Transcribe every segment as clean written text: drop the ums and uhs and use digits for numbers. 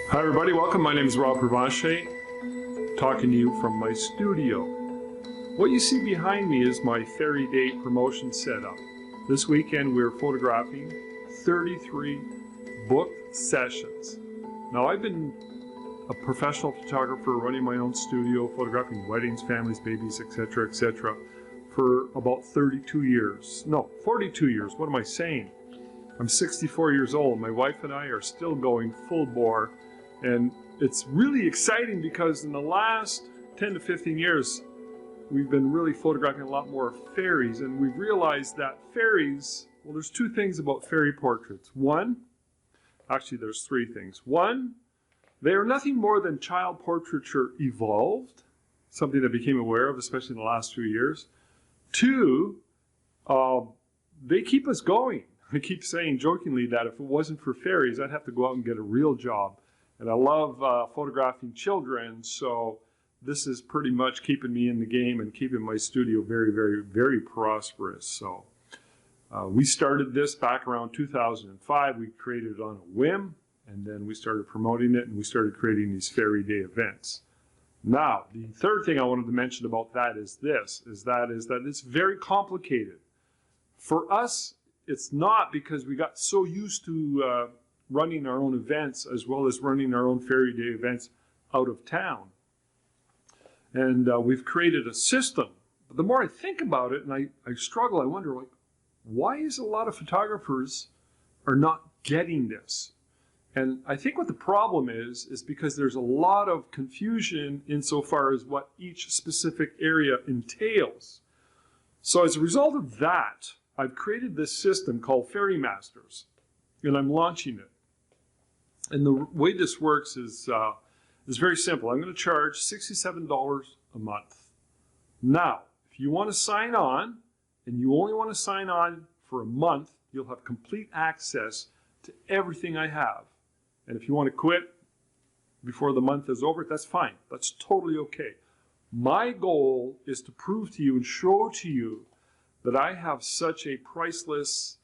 Hi everybody, welcome. My name is Rob Provencher, talking to you from my studio. What you see behind me is my Fairy Day promotion setup. This weekend we're photographing 33 booked sessions. Now I've been a professional photographer running my own studio, photographing weddings, families, babies, etc., for about 32 years. No, 42 years. What am I saying? I'm 64 years old. My wife and I are still going full bore. And it's really exciting because in the last 10 to 15 years, we've been really photographing a lot more fairies, and we've realized that fairies, well, there's two things about fairy portraits. One, actually there's three things. One, they are nothing more than child portraiture evolved, something I became aware of, especially in the last few years. Two, they keep us going. I keep saying jokingly that if it wasn't for fairies, I'd have to go out and get a real job. And I love photographing children, so this is pretty much keeping me in the game and keeping my studio very, very, very prosperous. So we started this back around 2005. We created it on a whim, and then we started promoting it, and we started creating these Fairy Day events. Now, the third thing I wanted to mention about that is that it's very complicated. For us, it's not, because we got so used to running our own events as well as running our own Fairy Day events out of town. And we've created a system. But the more I think about it and I struggle, I wonder, like, why is a lot of photographers are not getting this? And I think what the problem is because there's a lot of confusion insofar as what each specific area entails. So as a result of that, I've created this system called Fairy Masters, and I'm launching it. And the way this works is very simple. I'm going to charge $67 a month. Now, if you want to sign on, and you only want to sign on for a month, you'll have complete access to everything I have. And if you want to quit before the month is over, that's fine. That's totally okay. My goal is to prove to you and show to you that I have such a priceless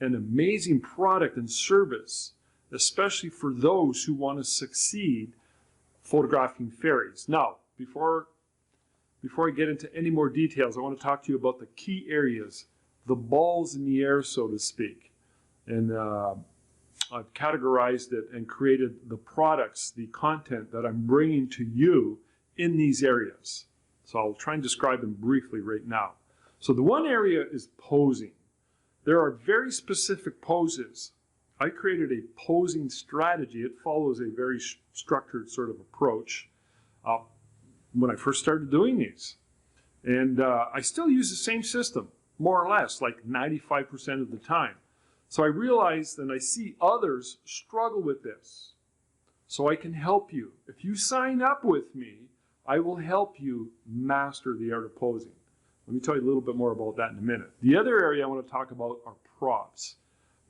and amazing product and service, especially for those who want to succeed photographing fairies. Now, before I get into any more details, I want to talk to you about the key areas, the balls in the air, so to speak. And I've categorized it and created the products, the content that I'm bringing to you in these areas. So I'll try and describe them briefly right now. So the one area is posing. There are very specific poses. I created a posing strategy. It follows a very structured sort of approach when I first started doing these. And I still use the same system, more or less, like 95% of the time. So I realized and I see others struggle with this. So I can help you. If you sign up with me, I will help you master the art of posing. Let me tell you a little bit more about that in a minute. The other area I want to talk about are props.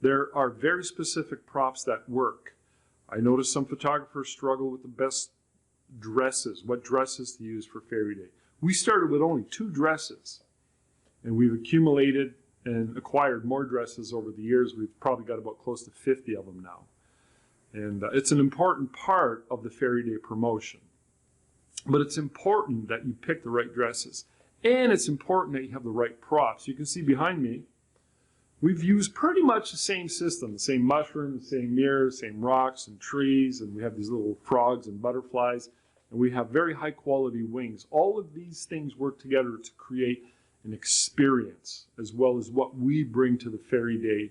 There are very specific props that work. I notice some photographers struggle with the best dresses, what dresses to use for Fairy Day. We started with only 2 dresses, and we've accumulated and acquired more dresses over the years. We've probably got about close to 50 of them now. And it's an important part of the Fairy Day promotion. But it's important that you pick the right dresses. And it's important that you have the right props. You can see behind me, we've used pretty much the same system, the same mushrooms, the same mirrors, same rocks and trees, and we have these little frogs and butterflies, and we have very high quality wings. All of these things work together to create an experience, as well as what we bring to the Fairy Day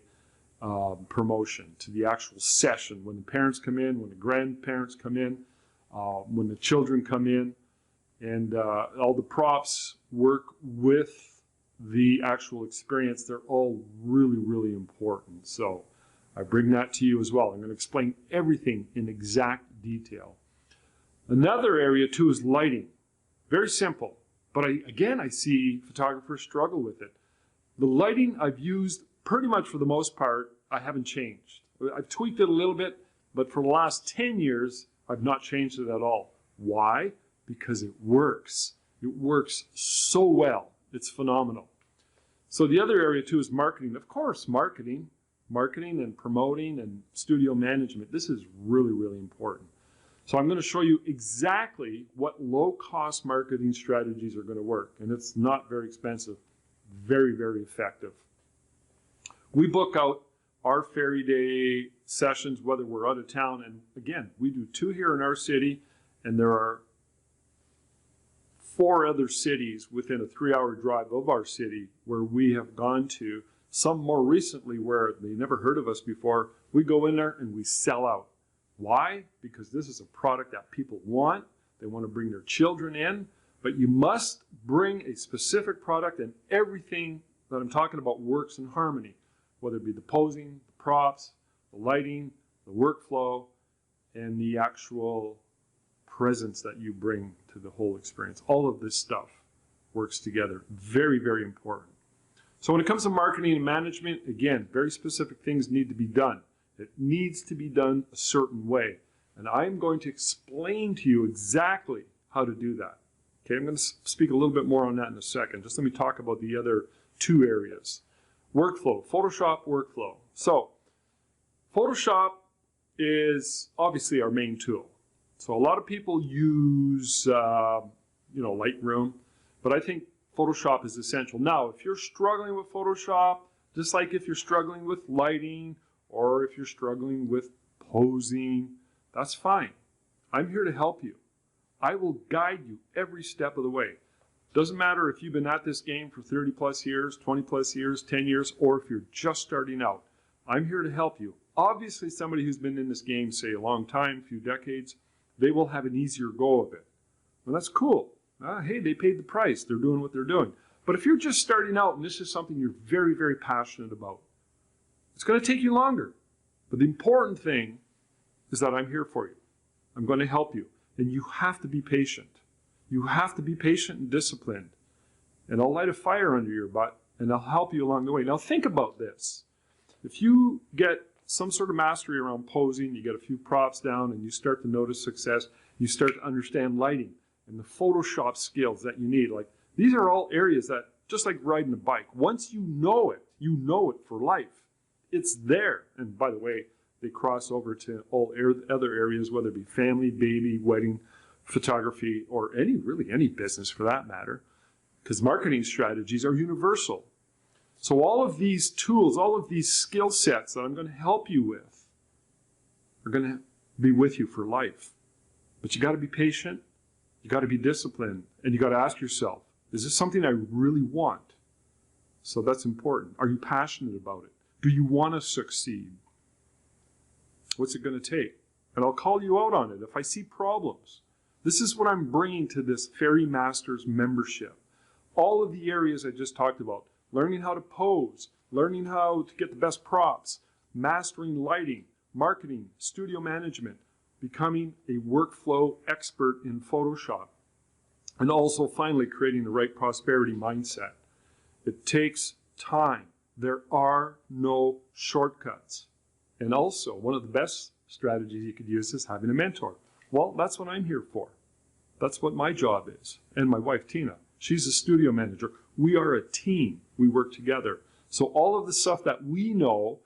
promotion, to the actual session, when the parents come in, when the grandparents come in, when the children come in, and all the props work with the actual experience. They're all really, really important. So I bring that to you as well. I'm going to explain everything in exact detail. Another area too is lighting. Very simple, but I see photographers struggle with it. The lighting I've used pretty much for the most part, I haven't changed. I've tweaked it a little bit, but for the last 10 years, I've not changed it at all. Why? Because it works. It works so well. It's phenomenal. So the other area too is marketing. Of course, marketing and promoting and studio management. This is really, really important. So I'm going to show you exactly what low-cost marketing strategies are going to work. And it's not very expensive, very, very effective. We book out our Fairy Day sessions, whether we're out of town. And again, we do 2 here in our city, and there are 4 other cities within a 3-hour drive of our city where we have gone to. Some more recently where they never heard of us before. We go in there and we sell out. Why? Because this is a product that people want. They want to bring their children in, but you must bring a specific product, and everything that I'm talking about works in harmony, whether it be the posing, the props, the lighting, the workflow, and the actual presence that you bring to the whole experience. All of this stuff works together. Very, very important. So when it comes to marketing and management, again, very specific things need to be done. It needs to be done a certain way. And I'm going to explain to you exactly how to do that. Okay, I'm going to speak a little bit more on that in a second. Just let me talk about the other 2 areas. Workflow, Photoshop workflow. So, Photoshop is obviously our main tool. So a lot of people use, Lightroom, but I think Photoshop is essential. Now, if you're struggling with Photoshop, just like if you're struggling with lighting, or if you're struggling with posing, that's fine. I'm here to help you. I will guide you every step of the way. Doesn't matter if you've been at this game for 30 plus years, 20 plus years, 10 years, or if you're just starting out. I'm here to help you. Obviously, somebody who's been in this game, say, a long time, a few decades, they will have an easier go of it. Well, that's cool. Hey, they paid the price. They're doing what they're doing. But if you're just starting out and this is something you're very, very passionate about, it's going to take you longer. But the important thing is that I'm here for you. I'm going to help you. And you have to be patient. You have to be patient and disciplined. And I'll light a fire under your butt and I'll help you along the way. Now think about this. If you get some sort of mastery around posing, you get a few props down and you start to notice success, you start to understand lighting and the Photoshop skills that you need. Like, these are all areas that, just like riding a bike, once you know it for life. It's there. And by the way, they cross over to all other areas, whether it be family, baby, wedding, photography, or really any business for that matter, because marketing strategies are universal. So all of these tools, all of these skill sets that I'm going to help you with are going to be with you for life. But you got to be patient, you got to be disciplined, and you got to ask yourself, is this something I really want? So that's important. Are you passionate about it? Do you want to succeed? What's it going to take? And I'll call you out on it if I see problems. This is what I'm bringing to this Fairy Masters membership. All of the areas I just talked about. Learning how to pose, learning how to get the best props, mastering lighting, marketing, studio management, becoming a workflow expert in Photoshop, and also finally creating the right prosperity mindset. It takes time. There are no shortcuts. And also, one of the best strategies you could use is having a mentor. Well, that's what I'm here for. That's what my job is. And my wife, Tina, she's a studio manager. We are a team. We work together. So all of the stuff that we know,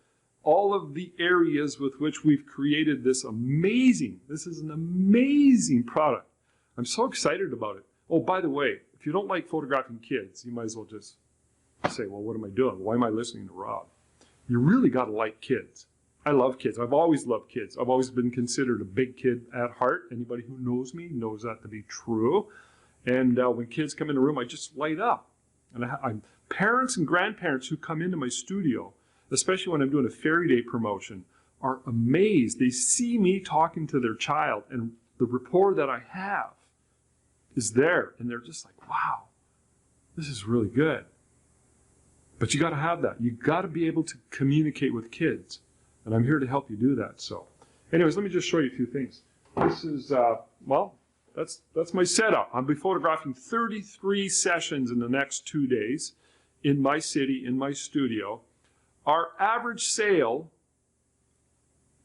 all of the areas with which we've created this is an amazing product. I'm so excited about it. Oh, by the way, if you don't like photographing kids, you might as well just say, well, what am I doing? Why am I listening to Rob? You really got to like kids. I love kids. I've always loved kids. I've always been considered a big kid at heart. Anybody who knows me knows that to be true. And when kids come in the room, I just light up. And I'm parents and grandparents who come into my studio, especially when I'm doing a Fairy Day promotion, are amazed. They see me talking to their child, and the rapport that I have is there. And they're just like, wow, this is really good. But you got to have that. You got to be able to communicate with kids. And I'm here to help you do that. So anyways, let me just show you a few things. This is, that's my setup. I'll be photographing 33 sessions in the next 2 days in my city, in my studio. Our average sale,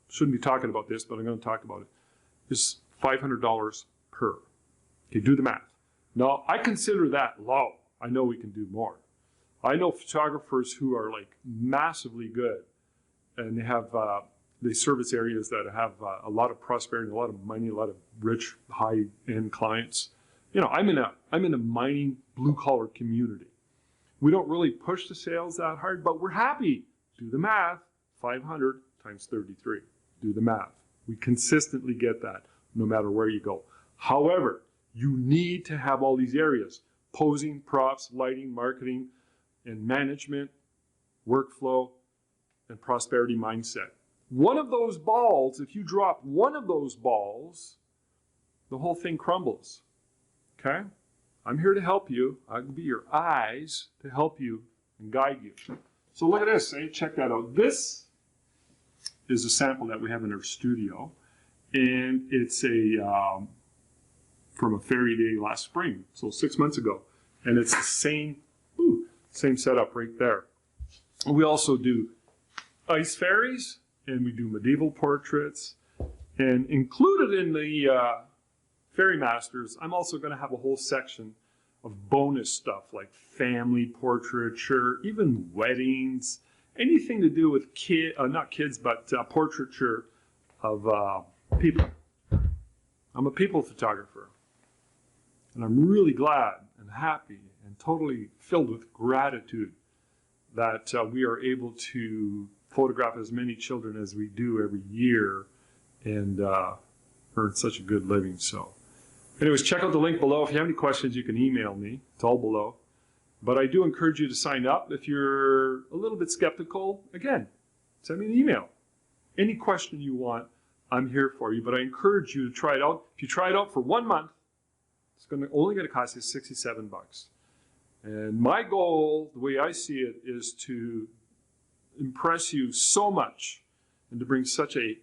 shouldn't be talking about this, but I'm going to talk about it, is $500 per. Okay, do the math. Now, I consider that low. I know we can do more. I know photographers who are like massively good, and they have they service areas that have a lot of prosperity, a lot of money, a lot of rich, high-end clients. You know, I'm in a mining blue-collar community. We don't really push the sales that hard, but we're happy. Do the math. 500 times 33. Do the math. We consistently get that no matter where you go. However, you need to have all these areas: posing, props, lighting, marketing, and management, workflow, and prosperity mindset. One of those balls, if you drop one of those balls, the whole thing crumbles. Okay? I'm here to help you. I can be your eyes to help you and guide you. So look at this. Check that out. This is a sample that we have in our studio, and it's from a fairy day last spring, so 6 months ago, and it's the same setup right there. We also do ice fairies, and we do medieval portraits, and included in the Fairy Masters, I'm also going to have a whole section of bonus stuff like family portraiture, even weddings, anything to do with not kids, but portraiture of people. I'm a people photographer, and I'm really glad and happy and totally filled with gratitude that we are able to photograph as many children as we do every year and earn such a good living. So anyways, check out the link below. If you have any questions, you can email me. It's all below. But I do encourage you to sign up. If you're a little bit skeptical, again, send me an email. Any question you want, I'm here for you. But I encourage you to try it out. If you try it out for 1 month, it's only going to cost you $67. And my goal, the way I see it, is to impress you so much and to bring such a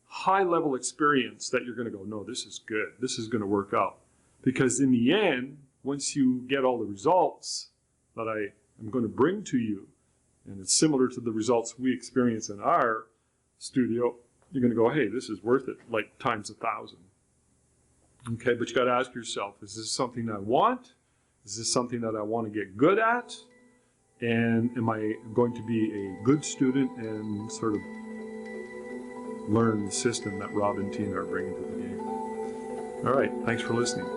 high-level experience that you're going to go, no, this is good. This is going to work out. Because in the end, once you get all the results that I am going to bring to you, and it's similar to the results we experience in our studio, you're going to go, hey, this is worth it, like times 1,000. Okay, but you got to ask yourself, is this something I want? Is this something that I want to get good at? And am I going to be a good student and sort of learn the system that Rob and Tina are bringing to the game? All right, thanks for listening.